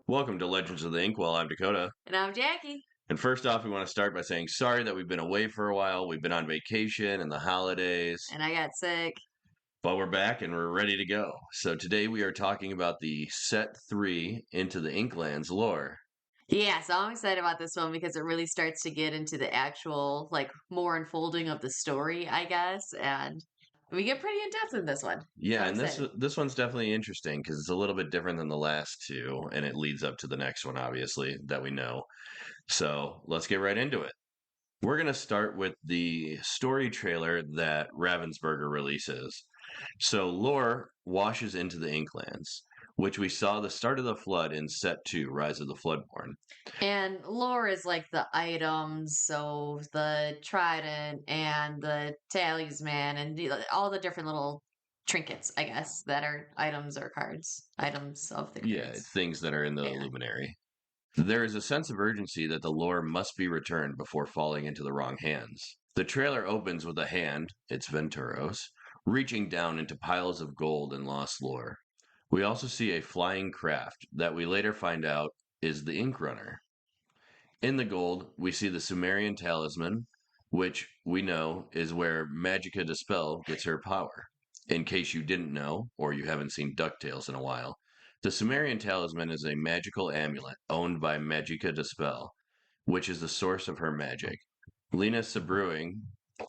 Welcome to Legends of the Inkwell. I'm Dakota. And I'm Jackie. And first off, we want to start by saying sorry that we've been away for a while. We've been on vacation and the holidays, And I got sick. but we're back and we're ready to go. So today we are talking about the Set 3 Into the Inklands lore. Yeah, so I'm excited about this one because it really starts to get into the actual, more unfolding of the story, I guess. And we get pretty in depth in this one. So Yeah, I'm and this excited. this one's definitely interesting because it's a little bit different than the last two, and it leads up to the next one, obviously, that we know. So let's get right into it. We're going to start with the story trailer that Ravensburger releases. So Lore washes into the Inklands, which we saw the start of the flood in Set 2, Rise of the Floodborn. And lore is like the items, so the trident and the talisman and all the different little trinkets, I guess, that are items or cards. Items of the Yeah, cards. things that are in the Yeah. Luminary. There is a sense of urgency that the lore must be returned before falling into the wrong hands. The trailer opens with a hand, it's Venturos, reaching down into piles of gold and lost lore. We also see a flying craft that we later find out is the Ink Runner. In the gold, we see the Sumerian talisman, which we know is where Magica Dispel gets her power. In case you didn't know, or you haven't seen DuckTales in a while, the Sumerian talisman is a magical amulet owned by Magica Dispel, which is the source of her magic. Lena Sabruing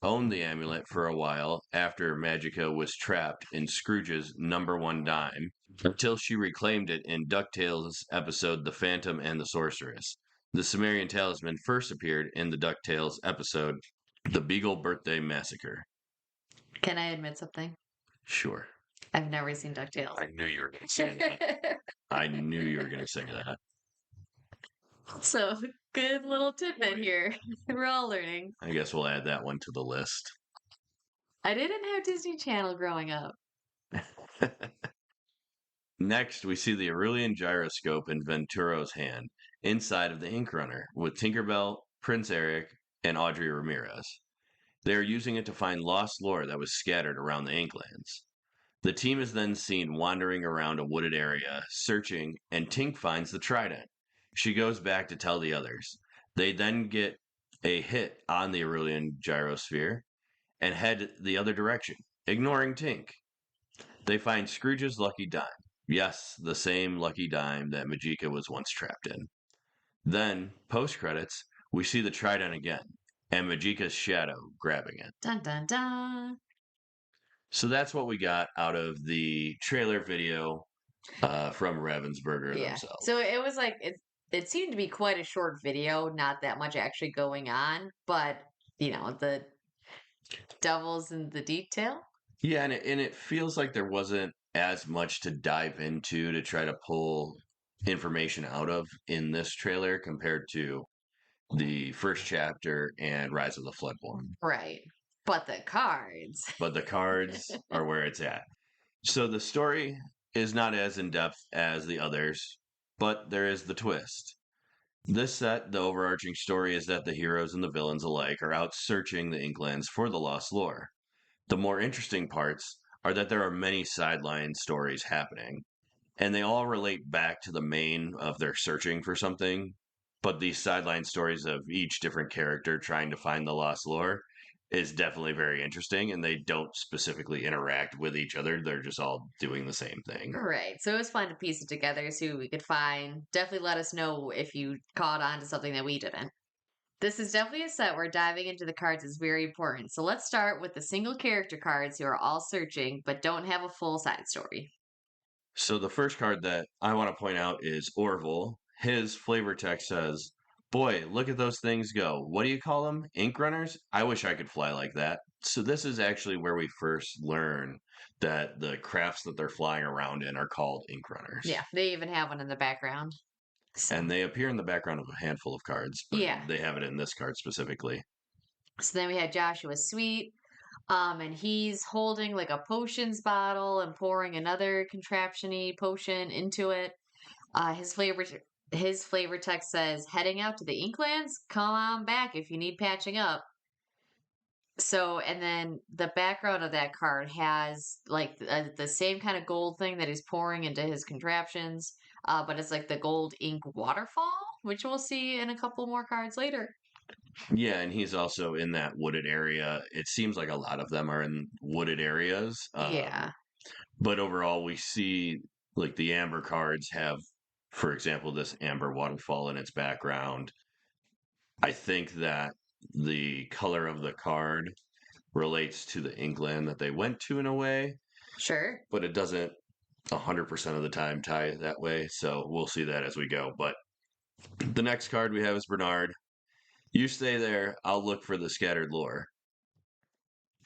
owned the amulet for a while after Magica was trapped in Scrooge's number one dime until she reclaimed it in DuckTales episode The Phantom and the Sorceress. The Sumerian talisman first appeared in the DuckTales episode The Beagle Birthday Massacre. Can I admit something? Sure. I've never seen DuckTales. I knew you were going to say that. I knew you were going to say that. So, good little tidbit here. We're all learning. I guess we'll add that one to the list. I didn't have Disney Channel growing up. Next, we see the Aurelian gyroscope in Venturo's hand inside of the Ink Runner with Tinkerbell, Prince Eric, and Audrey Ramirez. They are using it to find lost lore that was scattered around the Inklands. The team is then seen wandering around a wooded area, searching, and Tink finds the trident. She goes back to tell the others. They then get a hit on the Aurelian gyrosphere and head the other direction, ignoring Tink. They find Scrooge's lucky dime. Yes, the same lucky dime that Majika was once trapped in. Then, post credits, we see the trident again, and Majika's shadow grabbing it. Dun dun dun. So that's what we got out of the trailer video from Ravensburger Yeah. themselves. So it was like it seemed to be quite a short video, not that much actually going on, but the devil's in the detail. Yeah, and it feels like there wasn't as much to dive into to try to pull information out of in this trailer compared to the first chapter and Rise of the Floodborn. Right. But the cards. But the cards are where it's at. So the story is not as in depth as the others, but there is the twist. This set, the overarching story is that the heroes and the villains alike are out searching the Inklands for the lost lore. The more interesting parts are that there are many sideline stories happening, and they all relate back to the main of their searching for something. But these sideline stories of each different character trying to find the lost lore is definitely very interesting, and they don't specifically interact with each other. They're just all doing the same thing. Right. So it was fun to piece it together, see what we could find. Definitely let us know if you caught on to something that we didn't. This is definitely a set where diving into the cards is very important. So let's start with the single character cards who are all searching but don't have a full side story. So the first card that I want to point out is Orville. His flavor text says, "Boy, look at those things go. What do you call them? Ink runners? I wish I could fly like that." So this is actually where we first learn that the crafts that they're flying around in are called ink runners. Yeah, they even have one in the background. So, And they appear in the background of a handful of cards, but yeah. they have it in this card specifically. So then we had Joshua Sweet, and he's holding like a potions bottle and pouring another contraptiony potion into it. His flavor text says, "Heading out to the Inklands? Come on back if you need patching up." So, and then the background of that card has like the same kind of gold thing that he's pouring into his contraptions. but it's like the gold ink waterfall, which we'll see in a couple more cards later. Yeah, and he's also in that wooded area. It seems like a lot of them are in wooded areas. Yeah, But overall, we see like the amber cards have, for example, this amber waterfall in its background. I think that the color of the card relates to the Inkland that they went to in a way, sure. but it doesn't 100% of the time tie that way. So we'll see that as we go. But the next card we have is Bernard. You stay there. I'll look for the scattered lore.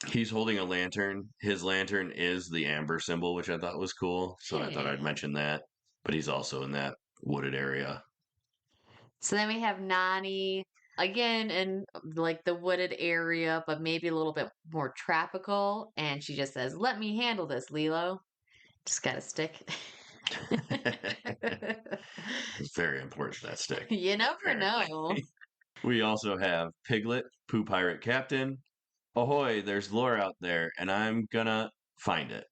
He's holding a lantern. His lantern is the amber symbol, which I thought was cool. So I thought I'd Yeah. mention that. But he's also in that wooded area. So then we have Nani again in like the wooded area, but maybe a little bit more tropical. And she just says, "Let me handle this, Lilo." Just got a stick. It's very important, that stick, You never apparently. know. We also have Piglet, Pooh Pirate Captain. Ahoy, there's lore out there, and I'm gonna find it.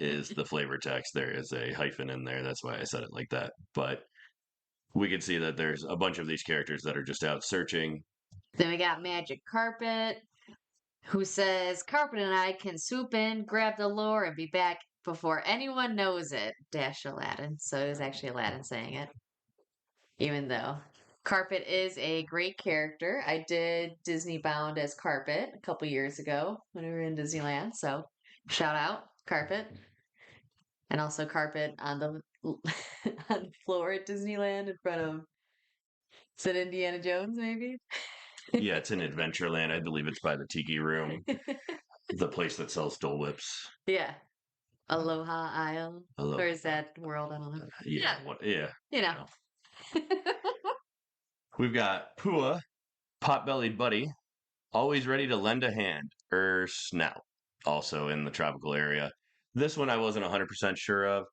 Is the flavor text. There is a hyphen in there. That's why I said it like that. But we can see that there's a bunch of these characters that are just out searching. Then we got Magic Carpet, who says, "Carpet and I can swoop in, grab the lore, and be back before anyone knows it." Dash Aladdin. So it was actually Aladdin saying it, even though Carpet is a great character. I did Disney Bound as Carpet a couple years ago when we were in Disneyland. So shout out Carpet. And also Carpet on the on the floor at Disneyland in front of, is it Indiana Jones maybe? Yeah, it's in Adventureland. I believe it's by the Tiki Room, the place that sells Dole Whips. Yeah. Aloha Isle. Or Hello. is that world? I don't know. Yeah. Yeah. You know. We've got Pua, pot-bellied buddy, always ready to lend a hand. Snout, also in the tropical area. This one I wasn't 100% sure of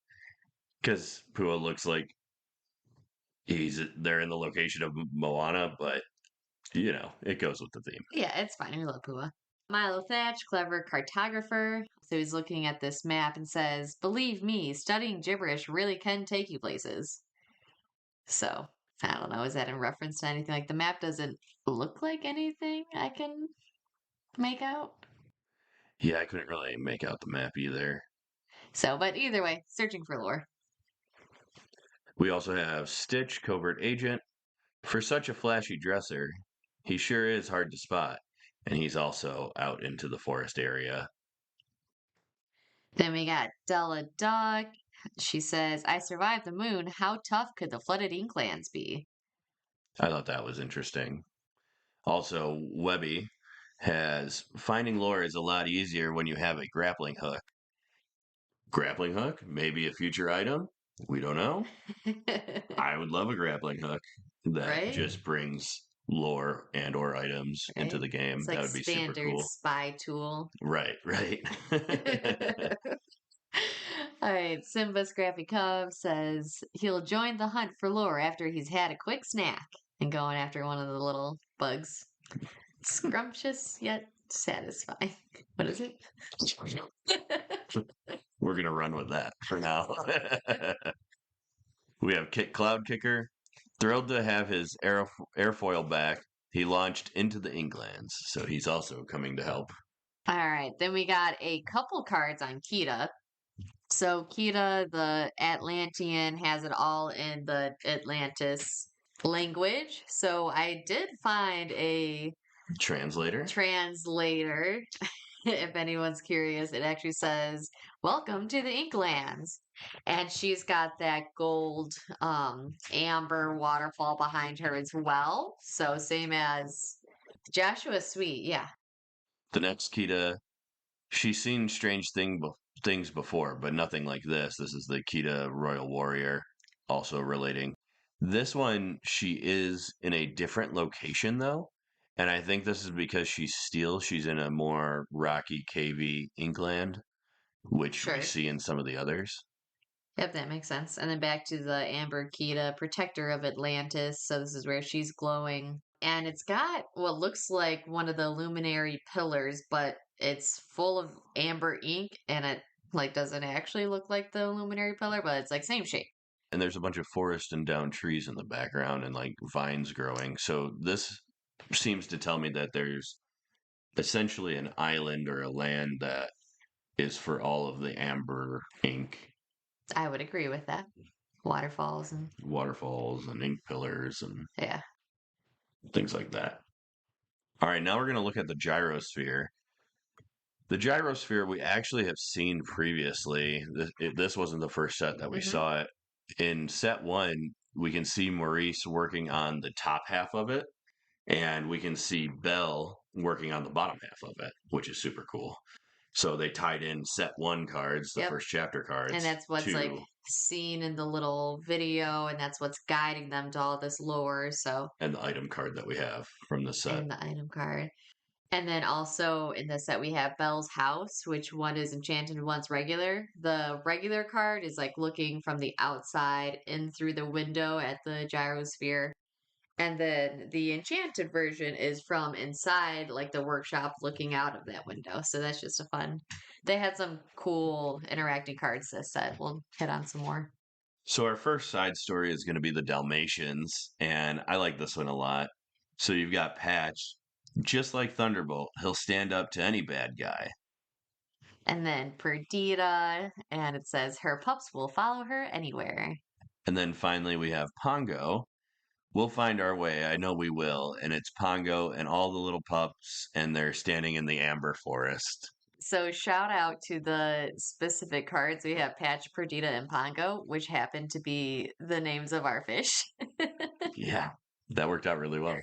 because Pua looks like he's there in the location of Moana, but it goes with the theme. Yeah, it's fine. We love Pua. Milo Thatch, clever cartographer. So he's looking at this map and says, "Believe me, studying gibberish really can take you places." So, I don't know. Is that in reference to anything? Like the map doesn't look like anything I can make out. Yeah, I couldn't really make out the map either. So, but either way, searching for lore. We also have Stitch, covert agent. For such a flashy dresser, he sure is hard to spot. And he's also out into the forest area. Then we got Della Duck. She says, "I survived the moon. How tough could the flooded Inklands be?" I thought that was interesting. Also, Webby has finding lore is a lot easier when you have a grappling hook. Grappling hook, maybe a future item. We don't know. I would love a grappling hook that Right? just brings lore and or items into Right? the game. It's That like would be super standard cool. spy tool. Right, right. All right, Simba Scrappy Cub says he'll join the hunt for lore after he's had a quick snack and going after one of the little bugs. Scrumptious yet satisfying. What is it? We're gonna run with that for now. We have Cloud Kicker. Thrilled to have his airfoil back. He launched into the Inklands, so he's also coming to help. All right, then we got a couple cards on Kita. So Kita, the Atlantean, has it all in the Atlantis language. So I did find a Translator. translator. If anyone's curious, it actually says, "Welcome to the Inklands." And she's got that gold amber waterfall behind her as well. So same as Joshua Sweet, yeah. The next Kita, she's seen things before, but nothing like this. This is the Kita Royal Warrior, also relating. This one, she is in a different location though, and I think this is because she's steel. She's in a more rocky, cavey Inkland, which we Sure. see in some of the others. Yep, that makes sense. And then back to the Amber Kita, protector of Atlantis. So this is where she's glowing. And it's got what looks like one of the luminary pillars, but it's full of amber ink and it like doesn't actually look like the luminary pillar, but it's like same shape. And there's a bunch of forest and down trees in the background and like vines growing. So this seems to tell me that there's essentially an island or a land that is for all of the amber ink I would agree with that. Waterfalls and waterfalls and ink pillars and yeah. things like that. All right, now we're going to look at the gyrosphere. The gyrosphere we actually have seen previously. This wasn't the first set that we Hmm. saw it. In set one, we can see Maurice working on the top half of it, and we can see Belle working on the bottom half of it, which is super cool. So they tied in set one cards, the Yep. first chapter And cards, that's what's like to seen in the little video, and that's what's guiding them to all this lore. So, and the item card that we have from the set. and the item card. And then also in the set we have Belle's house, which one is enchanted and one's regular. The regular card is like looking from the outside in through the window at the gyrosphere. And then the enchanted version is from inside, like the workshop looking out of that window. So that's just a fun. They had some cool interacting cards this set. We'll hit on some more. So our first side story is going to be the Dalmatians, and I like this one a lot. So you've got Patch, just like Thunderbolt, he'll stand up to any bad guy. And then Perdita, and it says her pups will follow her anywhere. And then finally we have Pongo. We'll find our way, I know we will. And it's Pongo and all the little pups, and they're standing in the amber forest. So shout out to the specific cards. We have Patch, Perdita, and Pongo, which happen to be the names of our fish. Yeah, that worked out really well.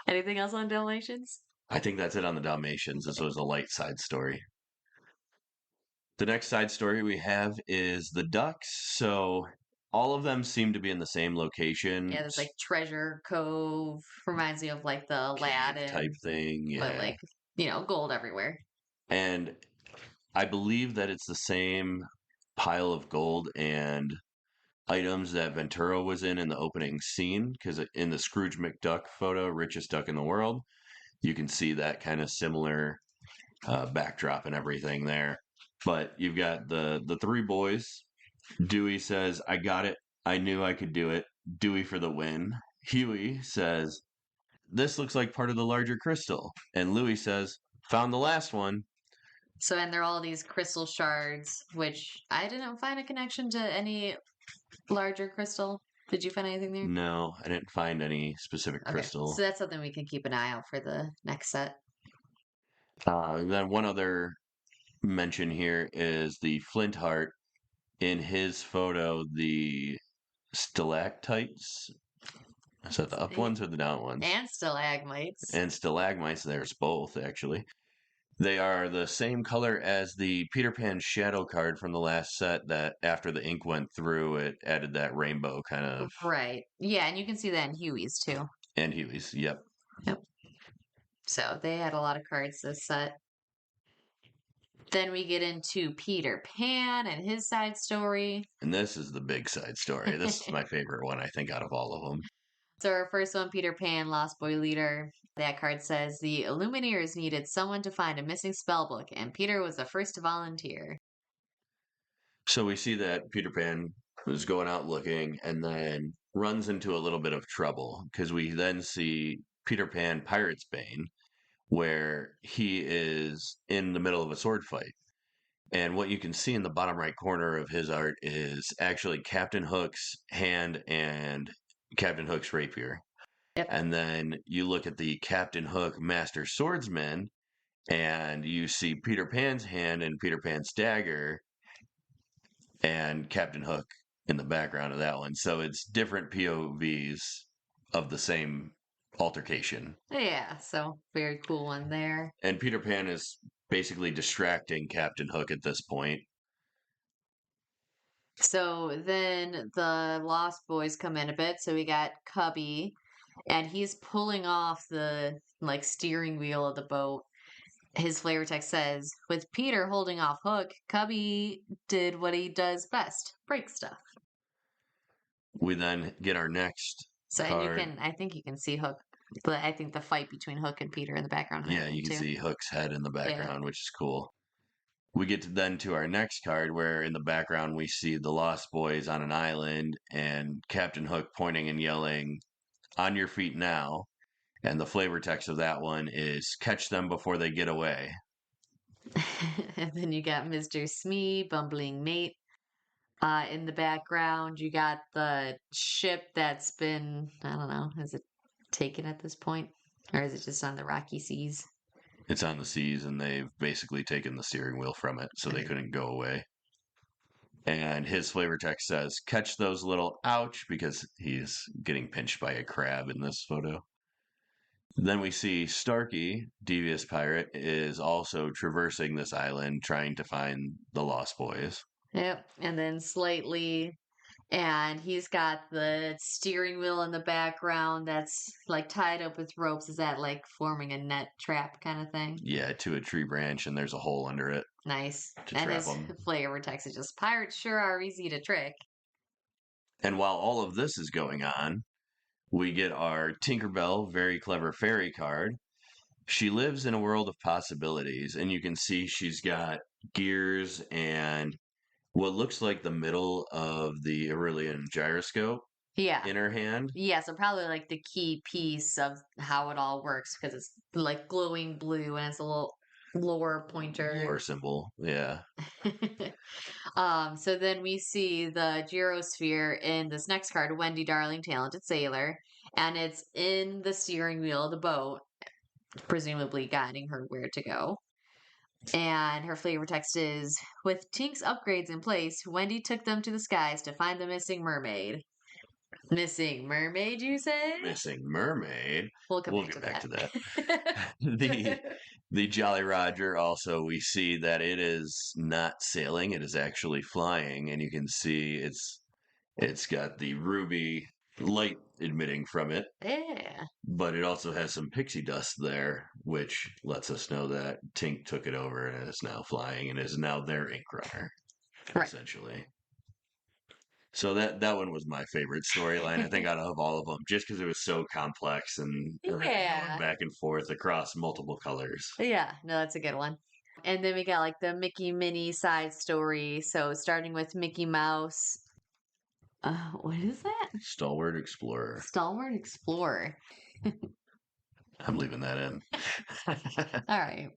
Anything else on Dalmatians? I think that's it on the Dalmatians. This was a light side story. The next side story we have is the ducks. So all of them seem to be in the same location, Yeah, there's like Treasure Cove. Reminds me of like the cave type Aladdin, thing. but Yeah. like, gold everywhere. And I believe that it's the same pile of gold and items that Ventura was in the opening scene. Because in the Scrooge McDuck photo, richest duck in the world, you can see that kind of similar backdrop and everything there. But you've got the three boys. Dewey says, "I got it. I knew I could do it." Dewey for the win. Huey says, "This looks like part of the larger crystal." And Louis says, "Found the last one." So, and they're all these crystal shards, which I didn't find a connection to any larger crystal. Did you find anything there? No, I didn't find any specific Okay, crystal. so that's something we can keep an eye out for the next set. Then one other mention here is the Flint Heart. In his photo, the stalactites. Is that the up ones or the down ones? And stalagmites. And stalagmites, there's both actually. They are the same color as the Peter Pan shadow card from the last set that after the ink went through, it added that rainbow kind of. Right. Yeah, and you can see that in Huey's too. And Huey's, yep. Yep. So they had a lot of cards this set. Then we get into Peter Pan and his side story. And this is the big side story. This is my favorite one, I think, out of all of them. So our first one, Peter Pan, Lost Boy Leader. That card says the Illumineers needed someone to find a missing spellbook, and Peter was the first to volunteer. So we see that Peter Pan is going out looking and then runs into a little bit of trouble because we then see Peter Pan Pirate's Bane, where he is in the middle of a sword fight. And what you can see in the bottom right corner of his art is actually Captain Hook's hand and Captain Hook's rapier. Yep. And then you look at the Captain Hook Master Swordsman, and you see Peter Pan's hand and Peter Pan's dagger, and Captain Hook in the background of that one. So it's different POVs of the same altercation. Yeah, so very cool one there. And Peter Pan is basically distracting Captain Hook at this point. So then the Lost Boys come in a bit. So we got Cubby, and he's pulling off the like steering wheel of the boat. His flavor text says, with Peter holding off Hook, Cubby did what he does best, break stuff. We then get our next So card. and I think you can see Hook. But I think the fight between Hook and Peter in the background. Yeah, you can see Hook's head in the background, which is cool. We get then to our next card where in the background we see the Lost Boys on an island and Captain Hook pointing and yelling, "On your feet now." And the flavor text of that one is, "Catch them before they get away." And then you got Mr. Smee, bumbling mate. In the background, you got the ship that's been, I don't know, is it taken at this point? Or is it just on the rocky seas? It's on the seas and they've basically taken the steering wheel from it so they Okay. couldn't go away. And his flavor text says, "Catch those little ouch," because he's getting pinched by a crab in this photo. Then we see Starkey, devious pirate, is also traversing this island trying to find the Lost Boys. Yep. And then slightly, and he's got the steering wheel in the background that's like tied up with ropes. Is that like forming a net trap kind of thing? Yeah, to a tree branch, and there's a hole under it Nice. to And trap his them. flavor text is just pirates sure are easy to trick. And while all of this is going on, we get our Tinkerbell Very Clever Fairy card. She lives in a world of possibilities, and you can see she's got gears and what looks like the middle of the Aurelian gyroscope Yeah. in her hand. Yeah, so probably like the key piece of how it all works because it's like glowing blue and it's a little lore pointer. Lore symbol. Yeah. So then we see the gyrosphere in this next card, Wendy Darling, Talented Sailor, and it's in the steering wheel of the boat, presumably guiding her where to go. And her flavor text is, with Tink's upgrades in place, Wendy took them to the skies to find the missing mermaid. Missing mermaid, you say? Missing mermaid. We'll come We'll back get to back to that. that. The Jolly Roger also, we see that it is not sailing, it is actually flying, and you can see it's got the ruby light emitting from it, Yeah. but it also has some pixie dust there, which lets us know that Tink took it over and is now flying and is now their ink runner, Right. essentially. So that one was my favorite storyline, I think, out of all of them, just because it was so complex and everything going Yeah. back and forth across multiple colors. Yeah. No, that's a good one. And then we got like the Mickey Minnie side story. So starting with Mickey Mouse. What is that? Stalwart Explorer. Stalwart Explorer. I'm leaving that in. All right.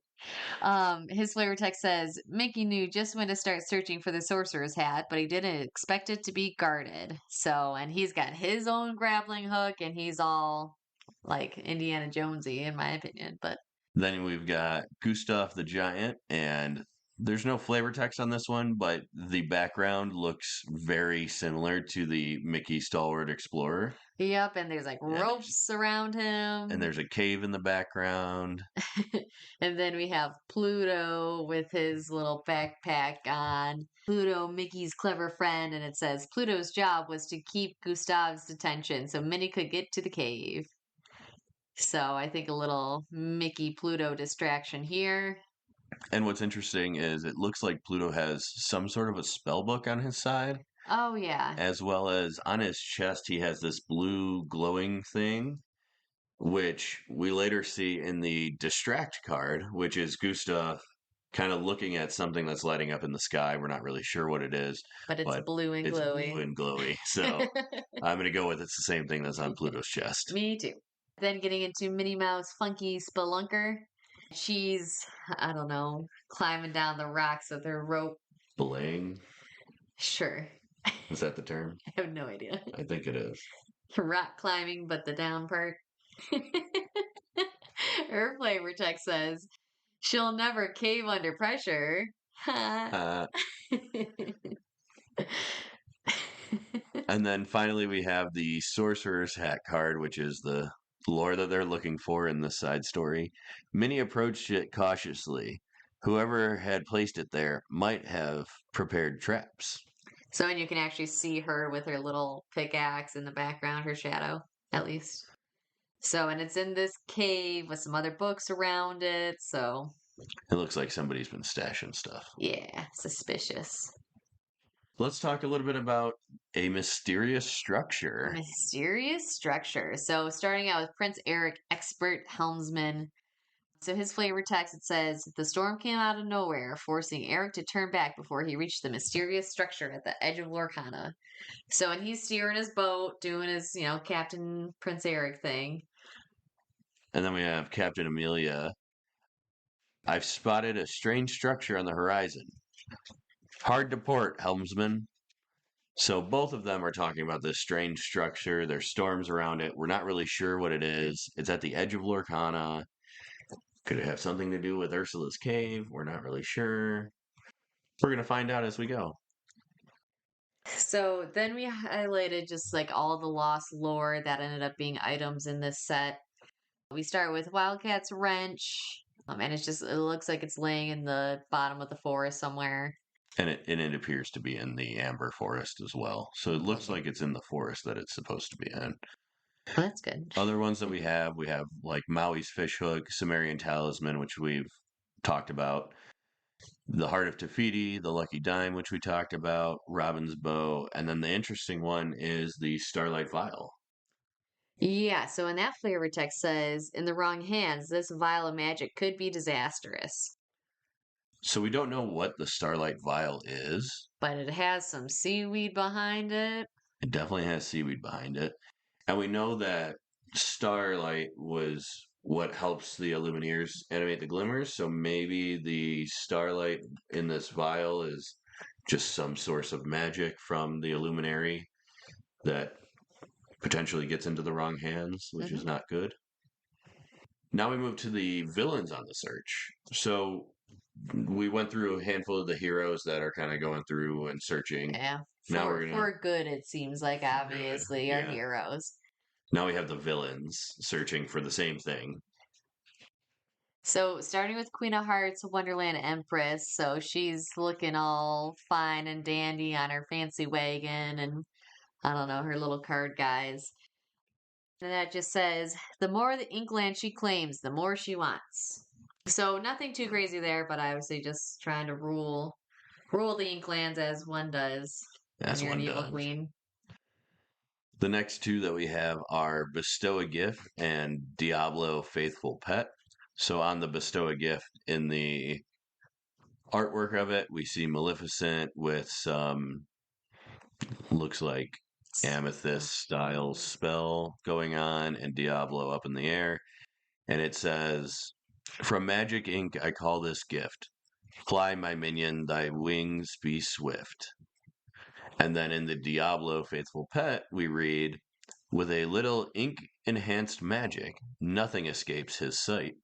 His flavor text says Mickey knew just when to start searching for the sorcerer's hat, but he didn't expect it to be guarded. So, and he's got his own grappling hook, and he's all like Indiana Jonesy, in my opinion. But Then we've got Gustav the Giant, and there's no flavor text on this one, but the background looks very similar to the Mickey Stalwart Explorer. yep, and there's like And ropes around him. there's a cave in the background. And then we have Pluto with his little backpack on. Pluto, Mickey's clever friend, and it says Pluto's job was to keep Gustav's attention so Minnie could get to the cave. So I think a little Mickey Pluto distraction here. And what's interesting is it looks like Pluto has some sort of a spell book on his side, Oh, yeah. as well as on his chest, he has this blue glowing thing, which we later see in the Distract card, which is Gustav kind of looking at something that's lighting up in the sky. We're not really sure what it is, But it's but blue and it's glowy. blue and glowy. So I'm going to go with it's the same thing that's on Pluto's chest. Me too. Then getting into Minnie Mouse Funky Spelunker. She's, I don't know, climbing down the rocks with her rope. Belaying, Sure. is that the term? I have no idea. I think it is. Rock climbing, but the down part. Her flavor text says, she'll never cave under pressure. Uh, and then finally, we have the Sorcerer's Hat card, which is the lore that they're looking for in this side story. Minnie approached it cautiously. Whoever had placed it there might have prepared traps. So, and you can actually see her with her little pickaxe in the background, her shadow, at least. So, and it's in this cave with some other books around it. So, It looks like somebody's been stashing stuff. yeah, suspicious. Let's talk a little bit about a mysterious structure. Mysterious structure. So, starting out with Prince Eric, expert helmsman. So his flavor text, it says, the storm came out of nowhere, forcing Eric to turn back before he reached the mysterious structure at the edge of Lorcana. So, and he's steering his boat, doing his, Captain Prince Eric thing. And then we have Captain Amelia. I've spotted a strange structure on the horizon. Hard to port, helmsman. So both of them are talking about this strange structure. There's storms around it. We're not really sure what it is. It's at the edge of Lorcana. Could it have something to do with Ursula's cave? We're not really sure. We're going to find out as we go. So then we highlighted just like all the lost lore that ended up being items in this set. We start with Wildcat's wrench, and it looks like it's laying in the bottom of the forest somewhere. And it appears to be in the amber forest as well. So it looks like it's in the forest that it's supposed to be in. Oh, that's good. Other ones that we have like Maui's fishhook, Sumerian talisman, which we've talked about. The Heart of Tafiti, the Lucky Dime, which we talked about, Robin's Bow, and then the interesting one is the Starlight Vial. Yeah, so in that flavor text says, in the wrong hands, this vial of magic could be disastrous. So we don't know what the Starlight Vial is. But it has some seaweed behind it. It definitely has seaweed behind it. And we know that starlight was what helps the Illumineers animate the glimmers. So maybe the starlight in this vial is just some source of magic from the Illuminary that potentially gets into the wrong hands, which is not good. Now we move to the villains on the search. So we went through a handful of the heroes that are kind of going through and searching. Yeah. Now we're gonna for good, it seems like obviously our yeah. heroes. Now we have the villains searching for the same thing. So starting with Queen of Hearts, Wonderland Empress. So she's looking all fine and dandy on her fancy wagon and I don't know, her little card guys. And that just says, the more the Inkland she claims, the more she wants. So nothing too crazy there, but obviously just trying to rule the Inklands as one does As when you're an one evil does. queen. The next two that we have are Bestow a Gift and Diablo Faithful Pet. So on the Bestow a Gift, in the artwork of it, we see Maleficent with some, looks like amethyst style spell going on, and Diablo up in the air. And it says, from Magic Ink, I call this gift. Fly, my minion, thy wings be swift. And then in the Diablo Faithful Pet, we read, with a little ink enhanced magic, nothing escapes his sight.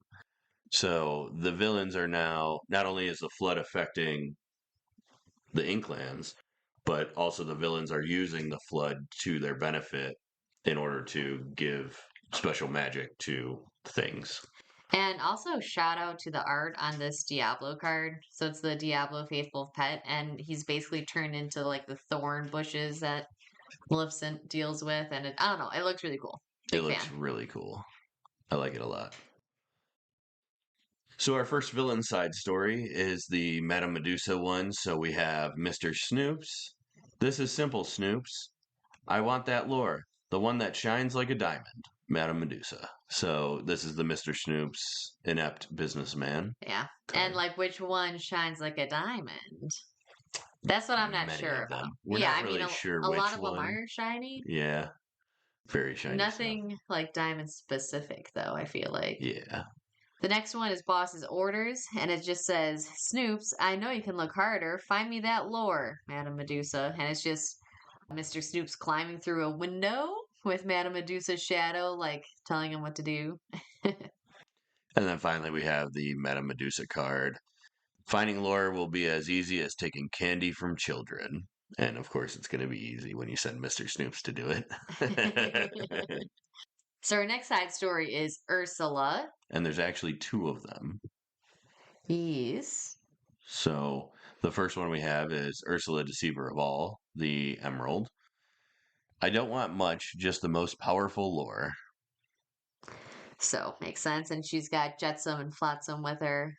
So the villains are now, not only is the flood affecting the Inklands, but also the villains are using the flood to their benefit in order to give special magic to things. And also shout out to the art on this Diablo card. So it's the Diablo Faithful Pet, and he's basically turned into like the thorn bushes that Maleficent deals with, and I don't know, it looks really cool. It looks really cool. I like it a lot. So our first villain side story is the Madame Medusa one. So we have Mr. Snoops. This is simple, Snoops. I want that lore, the one that shines like a diamond, Madame Medusa. So this is the Mr. Snoops inept businessman. Yeah. card. And like which one shines like a diamond? That's what I'm not Many sure of them. about. We're Yeah, not I mean, really sure a which lot of them one. are shiny. Yeah. Very shiny stuff. Nothing like diamond specific, though, I feel like. Yeah. The next one is Boss's Orders, and it just says, Snoops, I know you can look harder. Find me that lore, Madame Medusa. And it's just Mr. Snoops climbing through a window with Madame Medusa's shadow, like telling him what to do. And then finally we have the Madame Medusa card. Finding lore will be as easy as taking candy from children. And of course, it's going to be easy when you send Mr. Snoops to do it. So our next side story is Ursula. And there's actually two of them. Yes. So the first one we have is Ursula, Deceiver of All, the Emerald. I don't want much, just the most powerful lore. So makes sense. And she's got Jetsam and Flotsam with her.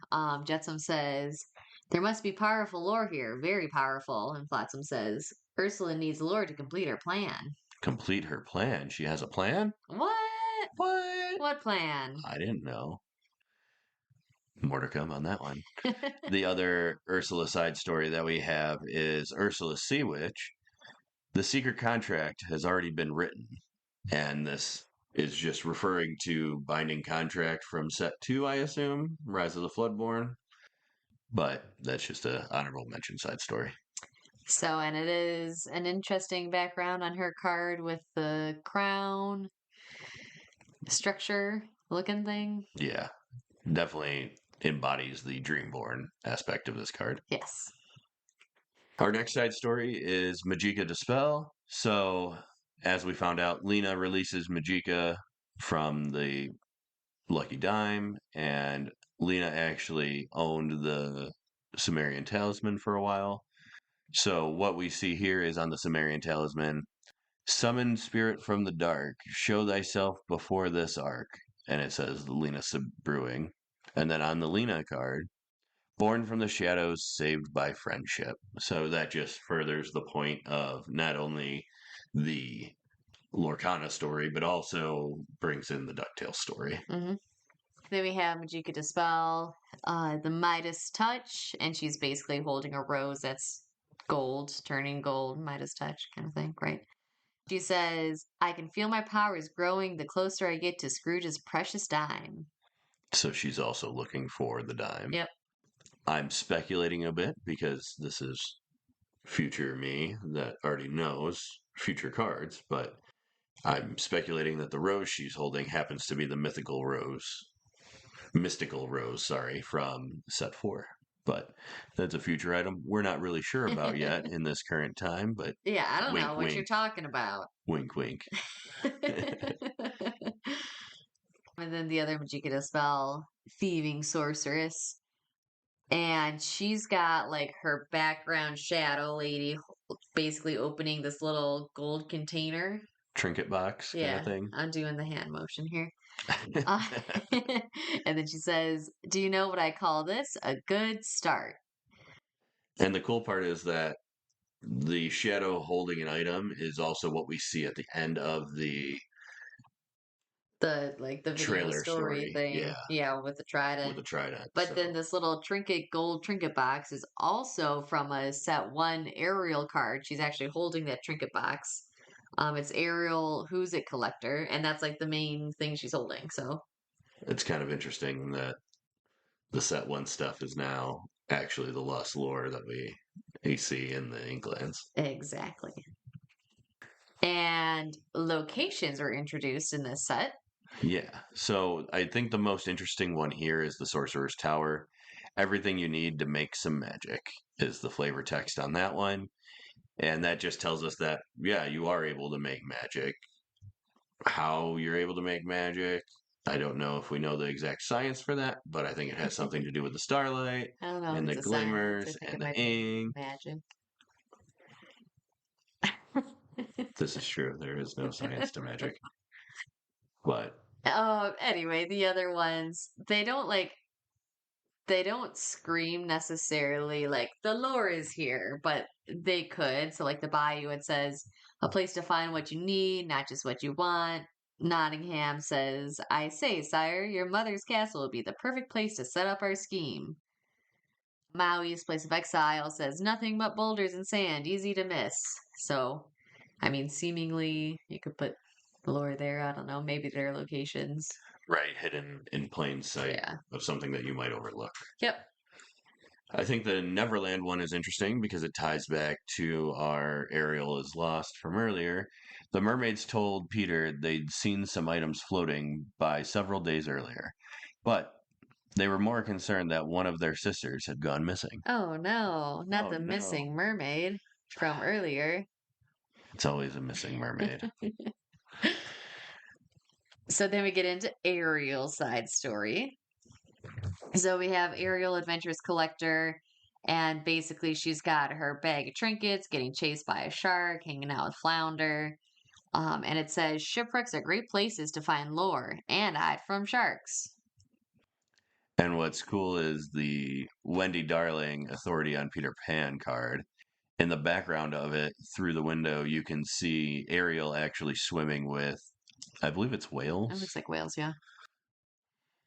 Jetsam says, there must be powerful lore here, very powerful. And Flotsam says, Ursula needs lore to complete her plan. Complete her plan. She has a plan? What? What? What plan? I didn't know. More to come on that one. The other Ursula side story that we have is Ursula's Sea Witch. The secret contract has already been written, and this is just referring to binding contract from set 2, I assume, Rise of the Floodborn. But that's just a honorable mention side story. So, and it is an interesting background on her card with the crown structure looking thing. Yeah, definitely embodies the Dreamborn aspect of this card. Yes. Our next side story is Magicka Dispel. So, as we found out, Lena releases Magicka from the Lucky Dime, and Lena actually owned the Sumerian Talisman for a while. So, what we see here is on the Sumerian Talisman, summon spirit from the dark, show thyself before this arc. And it says Lena Brewing. And then on the Lena card, born from the shadows, saved by friendship. So that just furthers the point of not only the Lorcana story, but also brings in the DuckTales story. Mm-hmm. Then we have Magicka Dispel, the Midas Touch, and she's basically holding a rose that's gold, turning gold, Midas Touch kind of thing, right? She says, I can feel my powers growing the closer I get to Scrooge's precious dime. So she's also looking for the dime. Yep. I'm speculating a bit because this is future me that already knows future cards, but I'm speculating that the rose she's holding happens to be the mystical rose, sorry, from set 4. But that's a future item we're not really sure about yet in this current time, but Yeah, I don't wink, know what you're wink, talking about. wink, wink. And then the other Magicka Dispel, Thieving Sorceress. And she's got like her background shadow lady basically opening this little gold container. Trinket box kind of Yeah, thing. I'm doing the hand motion here. Uh, and then she says, do you know what I call this? A good start. And the cool part is that the shadow holding an item is also what we see at the end of the The video trailer story story. thing. Yeah, Yeah, with the with trident. the trident. But then So this little gold trinket box is also from a set 1 Ariel card. She's actually holding that trinket box. It's Ariel Who's It Collector, and that's like the main thing she's holding. So it's kind of interesting that the set 1 stuff is now actually the lost lore that we see in the Inklands. exactly. And locations are introduced in this set. Yeah. So I think the most interesting one here is the Sorcerer's Tower. Everything you need to make some magic is the flavor text on that one. And that just tells us that, yeah, you are able to make magic. How you're able to make magic, I don't know if we know the exact science for that, but I think it has something to do with the starlight I don't know if and the it's a science. I glimmers think and it the might be ink. magic. This is true. There is no science to magic. But Oh, anyway, the other ones, they don't scream necessarily like the lore is here, but they could. So, like the Bayou, it says a place to find what you need, not just what you want. Nottingham says, I say, sire, your mother's castle would be the perfect place to set up our scheme. Maui's place of exile says nothing but boulders and sand, easy to miss. So, I mean, seemingly you could put lore there. I don't know. Maybe their locations. right, hidden in plain sight Yeah. of something that you might overlook. Yep. I think the Neverland one is interesting because it ties back to our Ariel is Lost from earlier. The mermaids told Peter they'd seen some items floating by several days earlier, but they were more concerned that one of their sisters had gone missing. Oh no, not Oh the no. missing mermaid from earlier. It's always a missing mermaid. So then we get into Ariel's side story. So we have Ariel Adventures Collector, and basically she's got her bag of trinkets, getting chased by a shark, hanging out with Flounder. And it says shipwrecks are great places to find lore and hide from sharks. And what's cool is the Wendy Darling Authority on Peter Pan card. In the background of it, through the window, you can see Ariel actually swimming with, I believe it's It looks whales. like whales, yeah.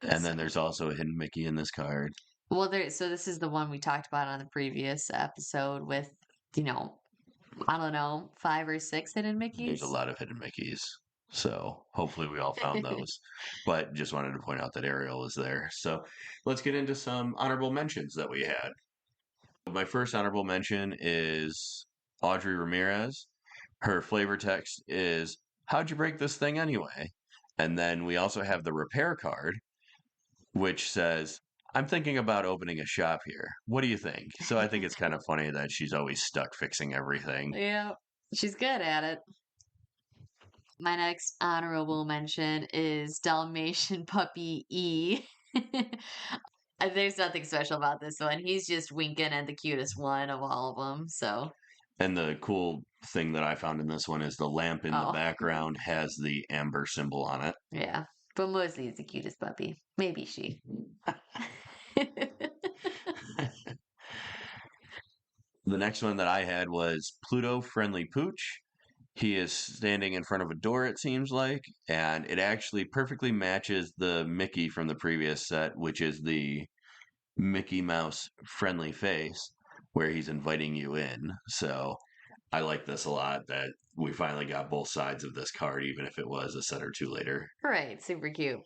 And So, then there's also a hidden Mickey in this card. well, so this is the one we talked about on the previous episode with, you know, I don't know, 5 or 6 hidden There's a Mickeys. lot of hidden Mickeys. So hopefully we all found those. But just wanted to point out that Ariel is there. So let's get into some honorable mentions that we had. My first honorable mention is Audrey Ramirez. Her flavor text is, "How'd you break this thing anyway?" And then we also have the repair card, which says, "I'm thinking about opening a shop here. What do you think?" So I think it's kind of funny that she's always stuck fixing everything. Yeah, she's good at it. My next honorable mention is Dalmatian puppy E. There's nothing special about this one. He's just winking and the cutest one of all of them. So, And the cool thing that I found in this one is the lamp in the oh, background has the amber symbol on it. yeah. But mostly he's the cutest puppy. Maybe she. The next one that I had was Pluto Friendly Pooch. He is standing in front of a door, it seems like, and it actually perfectly matches the Mickey from the previous set, which is the Mickey Mouse friendly face, where he's inviting you in. So I like this a lot that we finally got both sides of this card, even if it was a set or two later. Right, super cute.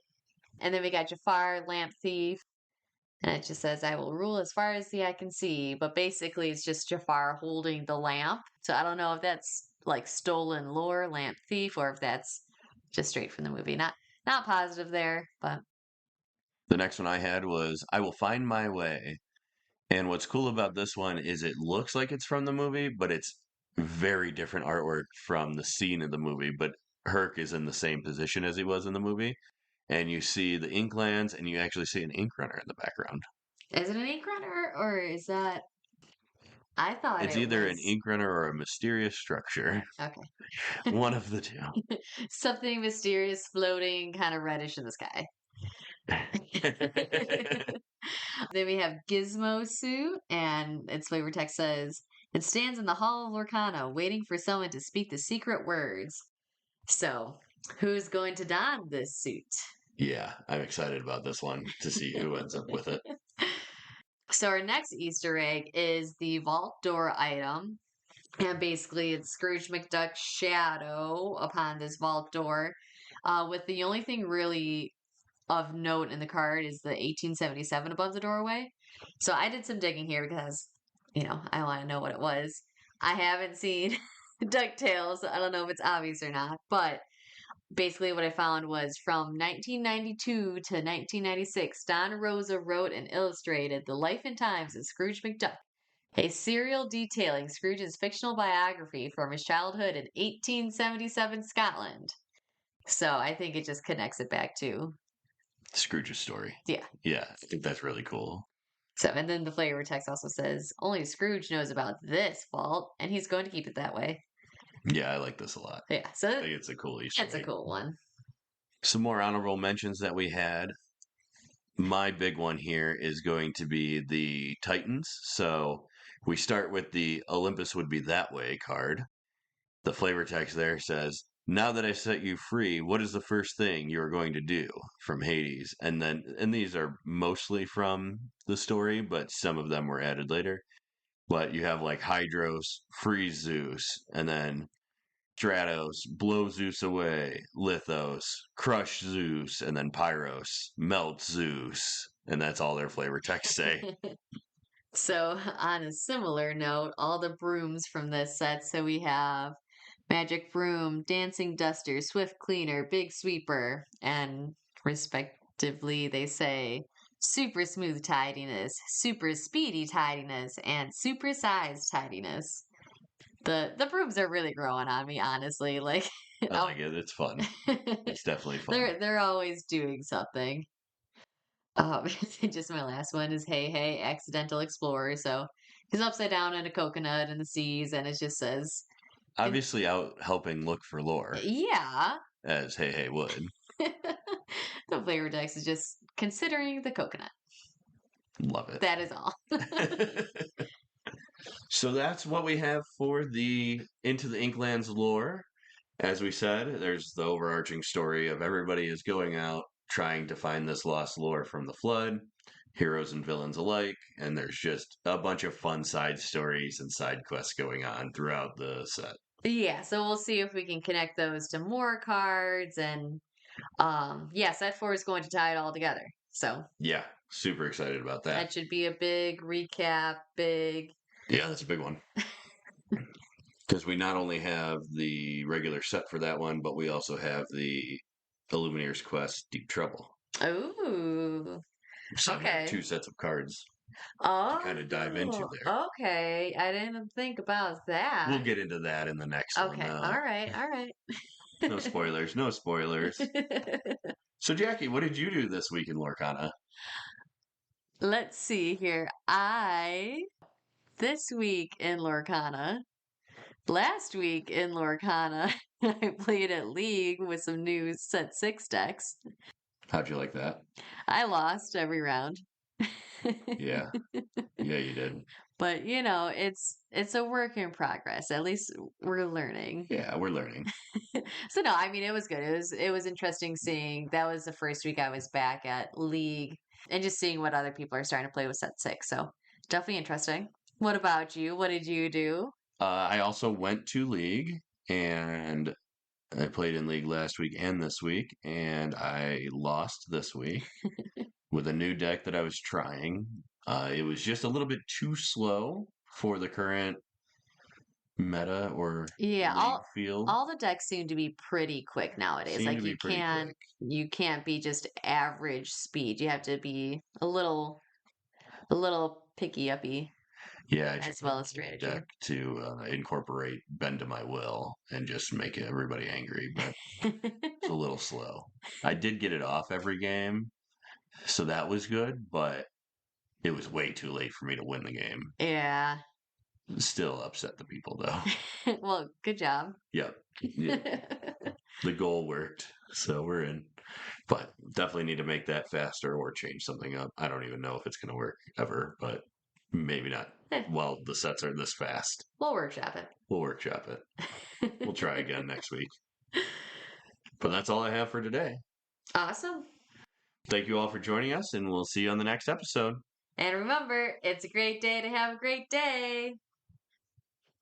And then we got Jafar, Lamp Thief. And it just says, I will rule as far as the eye can see. But basically, it's just Jafar holding the lamp. So I don't know if that's like stolen lore, Lamp Thief, or if that's just straight from the movie. Not positive there, but The next one I had was I Will Find My Way. And what's cool about this one is it looks like it's from the movie, but it's very different artwork from the scene in the movie. But Herc is in the same position as he was in the movie. And you see the Inklands, and you actually see an ink runner in the background. is it an ink runner or is that? I thought It's it either an was. ink runner or a mysterious structure. Okay. One of the two. Something mysterious floating kind of reddish in the sky. Then we have Gizmo suit, and its flavor text says, it stands in the hall of Lorcana, waiting for someone to speak the secret words. So, who's going to don this suit? Yeah, I'm excited about this one to see who ends up with it. So, our next Easter egg is the vault door item. And basically, it's Scrooge McDuck's shadow upon this vault door. With the only thing really of note in the card is the 1877 above the doorway. So I did some digging here because, I want to know what it was. I haven't seen DuckTales, so I don't know if it's obvious or not. But basically, what I found was from 1992 to 1996, Don Rosa wrote and illustrated The Life and Times of Scrooge McDuck, a serial detailing Scrooge's fictional biography from his childhood in 1877 Scotland. So I think it just connects it back to, Scrooge's story. yeah. Yeah, I think that's really cool. So, and then the flavor text also says, only Scrooge knows about this vault, and he's going to keep it that way. Yeah, I like this a lot. Yeah, I so think it's a cool Easter that's a egg. cool one. Some more honorable mentions that we had. My big one here is going to be the Titans. So we start with the Olympus Would Be That Way card. The flavor text there says, "Now that I set you free, what is the first thing you are going to do?" From Hades. And these are mostly from the story, but some of them were added later. But you have like Hydros, freeze Zeus, and then Stratos, blow Zeus away, Lithos, crush Zeus, and then Pyros, melt Zeus. And that's all their flavor texts say. So, on a similar note, all the brooms from this set. So we have Magic Broom, Dancing Duster, Swift Cleaner, Big Sweeper, and respectively they say Super Smooth Tidiness, Super Speedy Tidiness, and Super Sized Tidiness. The brooms are really growing on me, honestly. Like, I like it. It's fun. It's definitely fun. they're always doing something. Just my last one is Hey Hey Accidental Explorer. So he's upside down in a coconut in the seas, and it just says, Obviously out helping look for lore, yeah. as Hey Hey would. The flavor text is just considering the coconut. Love it. That is all. So that's what we have for the Into the Inklands lore. As we said, there's the overarching story of everybody is going out trying to find this lost lore from the flood, heroes and villains alike, and there's just a bunch of fun side stories and side quests going on throughout the set. Yeah, so we'll see if we can connect those to more cards and yeah, set 4 is going to tie it all together. So Yeah, super excited about that. that should be a big recap, big. Yeah, that's a big one. Because we not only have the regular set for that one, but we also have the Illuminator's Quest Deep Trouble. Ooh. So we have Okay. two sets of cards to kind of dive into Oh, there. okay. I didn't think about We'll that. get into that in the next one, Okay. though. All right. All right. No spoilers, no spoilers. So, Jackie, what did you do this week in Lorcana? Let's see here. This week in Lorcana, last week in Lorcana, I played at League with some new set 6 decks. How'd you like that? I lost every round. Yeah, yeah, you did. But you know, it's a work in progress. At least we're learning. Yeah, we're learning. So no, I mean it was good. It was interesting seeing that was the first week I was back at League and just seeing what other people are starting to play with set 6. So definitely interesting. What about you? What did you do? I also went to League and I played in League last week and this week, and I lost this week with a new deck that I was trying. It was just a little bit too slow for the current meta or Yeah, League field. all the decks seem to be pretty quick nowadays. Seemed to Like be pretty quick. you can't be just average speed. You have to be a little picky uppy Yeah, I tried as well as to make a strategy. deck to incorporate bend to my will and just make everybody angry, but it's a little slow. I did get it off every game, so that was good, but it was way too late for me to win the game. Yeah. Still upset the people though. Well, good job. Yep. Yeah. The goal worked, so we're in. But definitely need to make that faster or change something up. I don't even know if it's going to work ever, but maybe not. Eh, While the sets are this fast, we'll workshop we'll workshop it. it. We'll try again next week. But that's all I have for today. Awesome. Thank you all for joining us, and we'll see you on the next episode. And remember, it's a great day to have a great day.